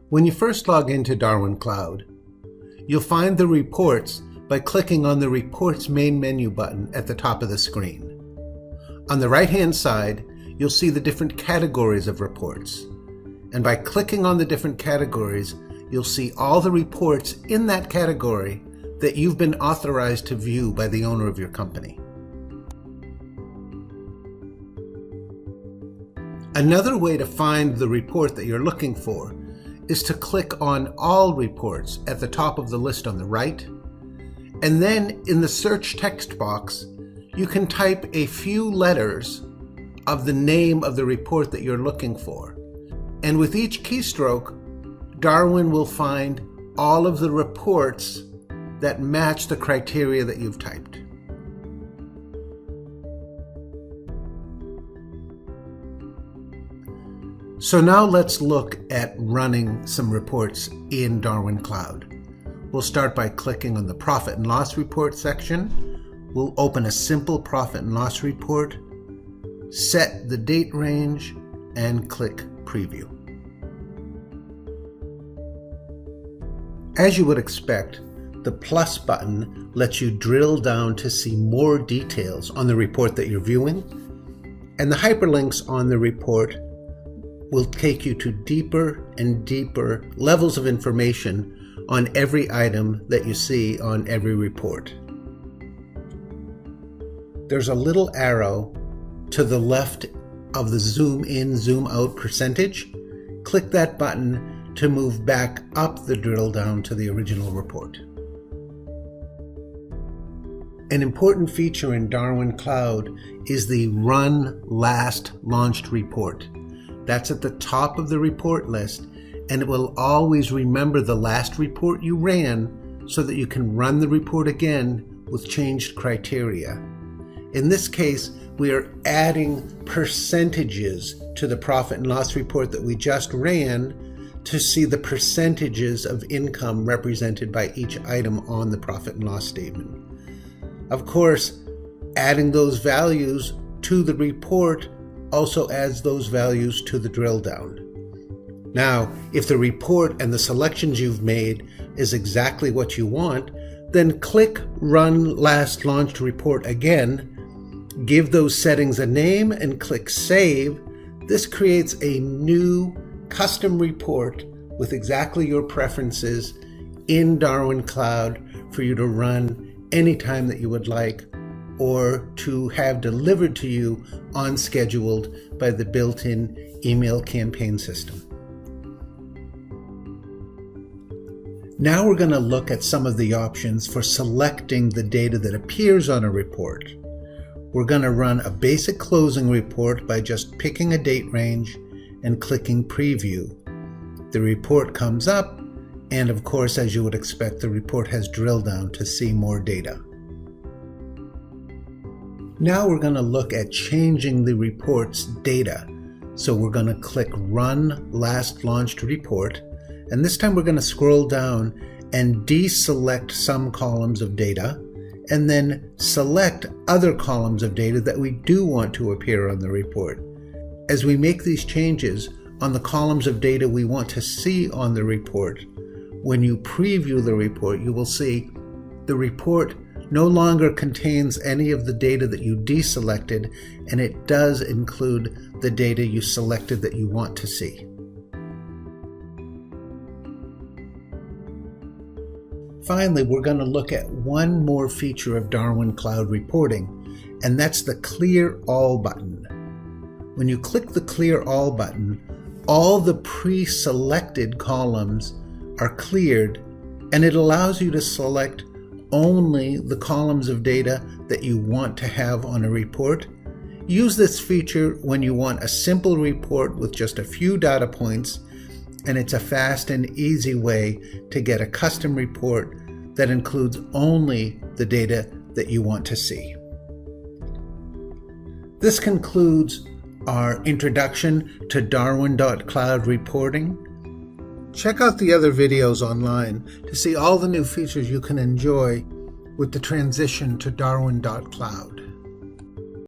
When you first log into darwin.Cloud, you'll find the reports by clicking on the Reports main menu button at the top of the screen. On the right-hand side, you'll see the different categories of reports. And by clicking on the different categories, you'll see all the reports in that category that you've been authorized to view by the owner of your company. Another way to find the report that you're looking for is to click on All Reports at the top of the list on the right, and then in the search text box, you can type a few letters of the name of the report that you're looking for. And with each keystroke, Darwin will find all of the reports that match the criteria that you've typed. So now let's look at running some reports in darwin.Cloud. We'll start by clicking on the Profit and Loss Report section. We'll open a simple profit and loss report, set the date range, and click Preview. As you would expect, the plus button lets you drill down to see more details on the report that you're viewing, and the hyperlinks on the report will take you to deeper and deeper levels of information on every item that you see on every report. There's a little arrow to the left of the zoom in, zoom out percentage. Click that button to move back up the drill down to the original report. An important feature in darwin.Cloud is the Run Last Launched Report. That's at the top of the report list, and it will always remember the last report you ran so that you can run the report again with changed criteria. In this case, we are adding percentages to the profit and loss report that we just ran to see the percentages of income represented by each item on the profit and loss statement. Of course, adding those values to the report also adds those values to the drill down. Now, if the report and the selections you've made is exactly what you want, then click Run Last Launched Report again, give those settings a name, and click Save. This creates a new custom report with exactly your preferences in darwin.Cloud for you to run anytime that you would like, or to have delivered to you unscheduled by the built-in email campaign system. Now we're going to look at some of the options for selecting the data that appears on a report. We're going to run a basic closing report by just picking a date range and clicking Preview. The report comes up, and of course, as you would expect, the report has drill down to see more data. Now we're going to look at changing the report's data. So we're going to click Run Last Launched Report, and this time we're going to scroll down and deselect some columns of data, and then select other columns of data that we do want to appear on the report. As we make these changes on the columns of data we want to see on the report, when you preview the report, you will see the report no longer contains any of the data that you deselected, and it does include the data you selected that you want to see. Finally, we're going to look at one more feature of darwin.Cloud reporting, and that's the Clear All button. When you click the Clear All button, all the pre-selected columns are cleared, and it allows you to select only the columns of data that you want to have on a report. Use this feature when you want a simple report with just a few data points, and it's a fast and easy way to get a custom report that includes only the data that you want to see. This concludes our introduction to darwin.Cloud reporting. Check out the other videos online to see all the new features you can enjoy with the transition to darwin.Cloud.